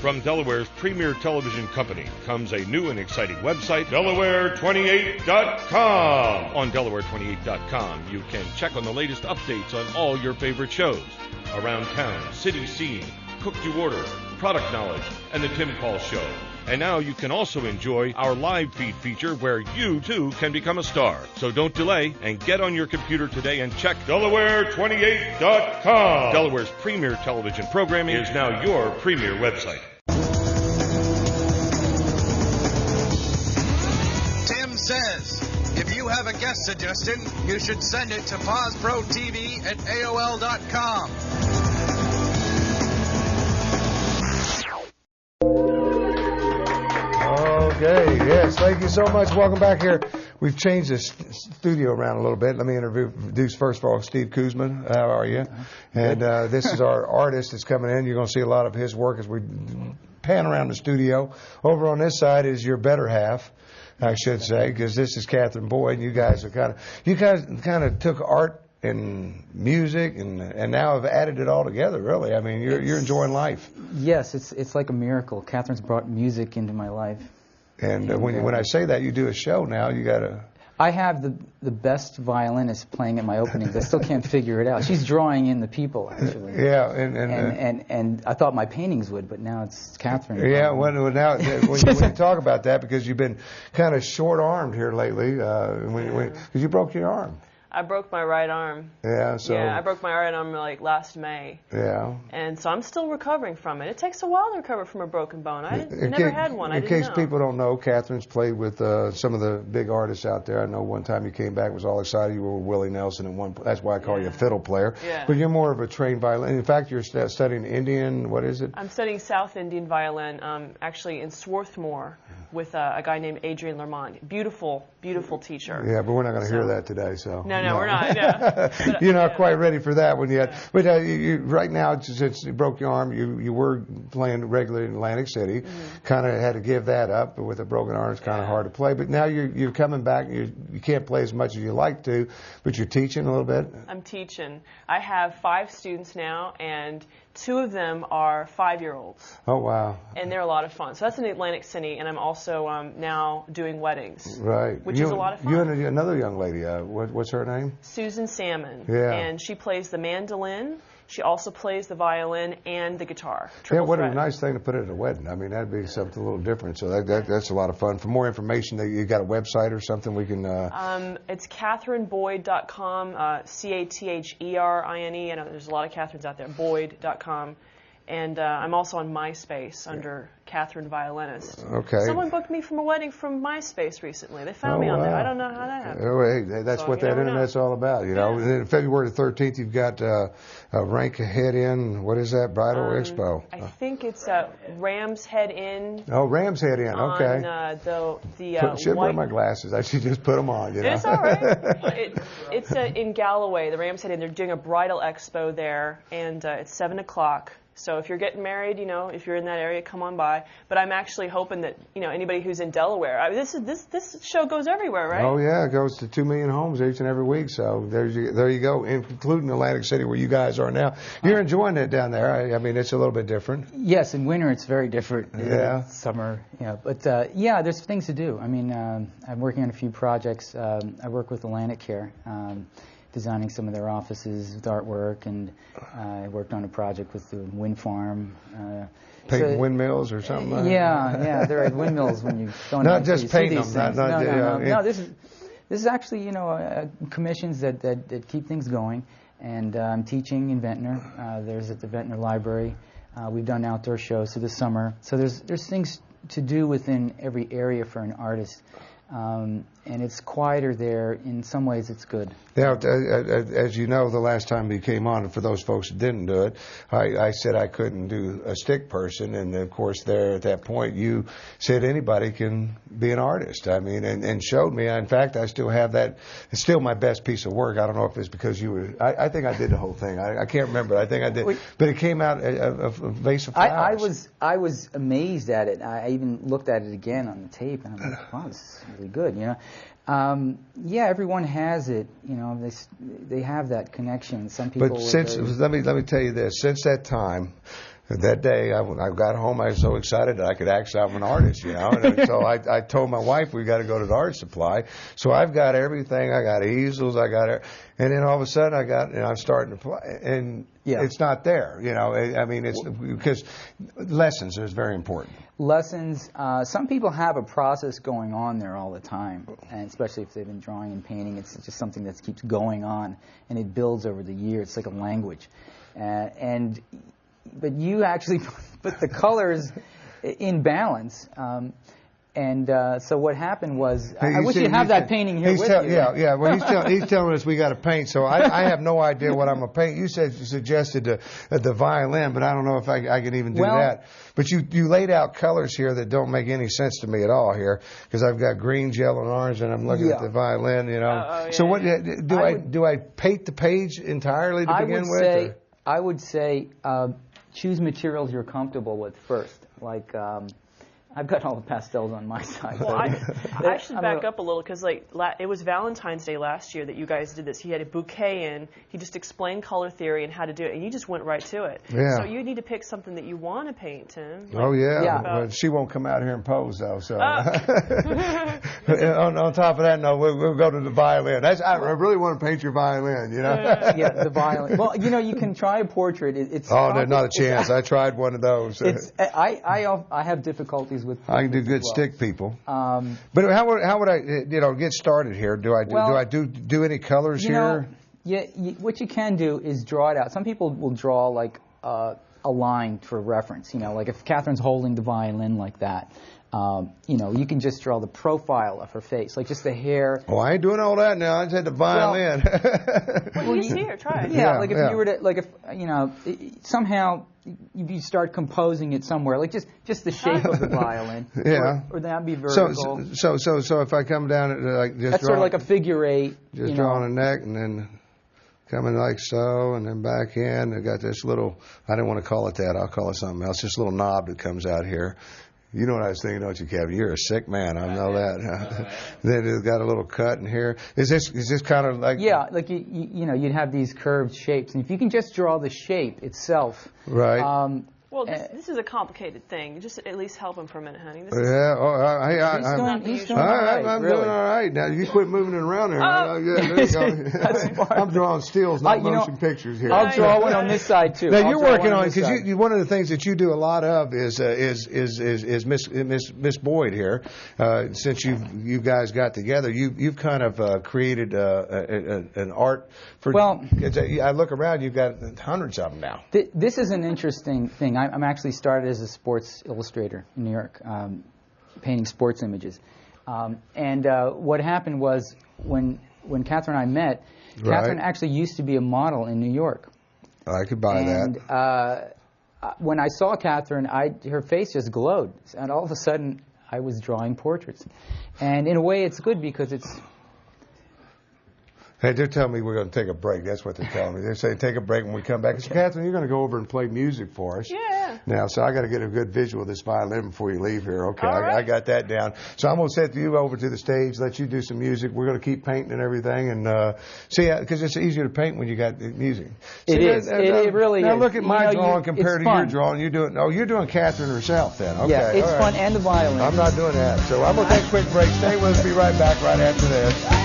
From Delaware's premier television company comes a new and exciting website, Delaware28.com. On Delaware28.com, you can check on the latest updates on all your favorite shows. Around town, city scene, cook to order, product knowledge, and the Tim Paul Show. And now you can also enjoy our live feed feature where you, too, can become a star. So don't delay and get on your computer today and check Delaware28.com. Delaware's premier television programming is now your premier website. Tim says, if you have a guest suggestion, you should send it to PazProTV@AOL.com. Okay, yes, thank you so much. Welcome back here. We've changed the studio around a little bit. Let me introduce, first of all, Steve Kuzma. How are you? And this is our artist that's coming in. You're going to see a lot of his work as we pan around the studio. Over on this side is your better half, I should say, because this is Catherine Boyd. You guys kind of took art and music and now have added it all together, really. I mean, you're enjoying life. Yes, it's like a miracle. Catherine's brought music into my life. And when I say that, you do a show now, you got to... I have the best violinist playing at my openings. I still can't figure it out. She's drawing in the people, actually. Yeah, and I thought my paintings would, but now it's Catherine. Yeah, now when you talk about that, because you've been kind of short-armed here lately, because you broke your arm. I broke my right arm. Yeah, so... Yeah, I broke my right arm like last May. Yeah. And so I'm still recovering from it. It takes a while to recover from a broken bone. I never had one. In case people don't know, Catherine's played with some of the big artists out there. I know one time you came back, was all excited. You were with Willie Nelson at one point. That's why I call you a fiddle player. Yeah. But you're more of a trained violin. In fact, you're studying Indian, what is it? I'm studying South Indian violin, actually in Swarthmore, with a guy named Adrian Lermont. Beautiful, beautiful teacher. Yeah, but we're not going to hear that today, so... No, we're not. No. But, you're not quite ready for that one yet. But right now, since you broke your arm, you were playing regularly in Atlantic City. Kind of had to give that up. But with a broken arm, it's kind of hard to play. But now you're coming back. You can't play as much as you like to, but you're teaching a little bit. I'm teaching. I have 5 students now, and 2 of them are 5-year-olds. Oh, wow. And they're a lot of fun. So that's in Atlantic City, and I'm also now doing weddings. Right. Which is a lot of fun. You and another young lady, what's her name? Susan Salmon. Yeah. And she plays the mandolin. She also plays the violin and the guitar. Yeah, what a nice thing to put at a wedding. I mean, that'd be something a little different. So that's a lot of fun. For more information, you got a website or something we can... It's CatherineBoyd.com, CaTherine. I know there's a lot of Catherines out there. Boyd.com. And I'm also on MySpace under Catherine Violinist. Okay. Someone booked me from a wedding from MySpace recently. They found me on there. I don't know how that happened. Oh, hey, that's what that Internet's all about, you know. And February the 13th, you've got Rank Head Inn. What is that? Bridal Expo. I think it's Ram's Head Inn. Oh, Ram's Head Inn. Okay. On should wear my glasses. I should just put them on. You know? It's all right. It's in Galloway, the Ram's Head Inn. They're doing a bridal expo there, and it's 7 o'clock. So if you're getting married, you know, if you're in that area, come on by. But I'm actually hoping that, you know, anybody who's in Delaware, this show goes everywhere, right? Oh yeah, it goes to 2 million homes each and every week. So there you go, including Atlantic City where you guys are now. You're enjoying it down there. I mean, it's a little bit different. Yes, in winter it's very different. Yeah. Summer, yeah. But yeah, there's things to do. I mean, I'm working on a few projects. I work with Atlantic Care. Designing some of their offices with artwork, and I worked on a project with the wind farm. Painting windmills or something like that? Yeah, there are windmills when you don't not just paint them. No, this is actually, you know, commissions that keep things going. And I'm teaching in Ventnor. There's at the Ventnor Library. We've done outdoor shows for the summer. So there's things to do within every area for an artist. And it's quieter there. In some ways, it's good. Now, as you know, the last time you came on, and for those folks that didn't do it, I said I couldn't do a stick person, and of course, there at that point, you said anybody can be an artist. I mean, and showed me. In fact, I still have that. It's still my best piece of work. I don't know if it's because you were. I think I did the whole thing. I can't remember. I think I did, but it came out a vase of flowers. I was amazed at it. I even looked at it again on the tape, and I'm like, wow, this is really good. You know. Yeah, everyone has it. You know, they have that connection. Some people. But since let me tell you this. Since that time, that day, I got home. I was so excited that I could actually, I'm an artist, you know. And so I told my wife we got to go to the art supply. So I've got everything. I got easels. I got it. And then all of a sudden, I'm starting to play, and it's not there. You know, I mean, it's because lessons is very important. Lessons. Some people have a process going on there all the time, and especially if they've been drawing and painting, it's just something that keeps going on, and it builds over the years. It's like a language, but you actually put the colors in balance. So what happened was, I wish you have that painting here with you. Yeah. Well, he's telling us we got to paint. So I have no idea what I'm gonna paint. You suggested the violin, but I don't know if I can even do that. But you laid out colors here that don't make any sense to me at all here, because I've got green, yellow, and orange, and I'm looking at the violin. You know. So what do I paint the page entirely to begin with? I would say choose materials you're comfortable with first, like. I've got all the pastels on my side. Well, I should back up a little, because it was Valentine's Day last year that you guys did this. He had a bouquet in. He just explained color theory and how to do it, and you just went right to it. Yeah. So you need to pick something that you want to paint, Tim. Well, she won't come out here and pose, though. So on top of that, no, we'll go to the violin. I really want to paint your violin, you know. The violin. Well, you know, you can try a portrait. It's there's not a chance. I tried one of those. I have difficulties with. I can do good stick people. But how would I, get started here? Do I do any colors here? What you can do is draw it out. Some people will draw like a line for reference. You know, like if Catherine's holding the violin like that. You can just draw the profile of her face, like just the hair. Oh, I ain't doing all that now. I just had the violin. Well, you here, try it. Yeah, like if you were to, somehow you start composing it somewhere, like just the shape of the violin. Or that'd be vertical. So if I come down, that's sort of like a figure eight. Just drawing a neck and then coming like so, and then back in. I got this little. I didn't want to call it that. I'll call it something else. This little knob that comes out here. You know what I was thinking, don't you, Kevin? You're a sick man. I know that. Then it's got a little cut in here. Is this kind of like? Yeah, like you'd have these curved shapes, and if you can just draw the shape itself, right? Well, this is a complicated thing. Just at least help him for a minute, honey. He's doing all right. I'm doing all right. Now, you quit moving it around there. There you go. I'm drawing stills, not motion pictures here. I'll draw one on this side, too. Now, you're working on it, because one of the things that you do a lot of is Miss Boyd here. Since you guys got together, you've kind of created an art for. Well, I look around, you've got hundreds of them now. This is an interesting thing. I'm actually started as a sports illustrator in New York, painting sports images. What happened was when Catherine and I met, Catherine actually used to be a model in New York. I could buy that. When I saw Catherine, her face just glowed, and all of a sudden I was drawing portraits. And in a way, it's good because it's. Hey, they're telling me we're going to take a break. That's what they're telling me. They're saying take a break when we come back. So, Catherine, you're going to go over and play music for us. Yeah. Now, so I got to get a good visual of this violin before you leave here. Okay, right. I got that down. So I'm going to set you over to the stage, let you do some music. We're going to keep painting and everything, and see, because it's easier to paint when you got music. It is. It really is. Now look at my drawing compared to your drawing. You're doing Catherine herself then. Okay. Yeah, it's fun, and the violin. I'm not doing that. So I'm going to take a quick break. Stay with us. Be right back right after this.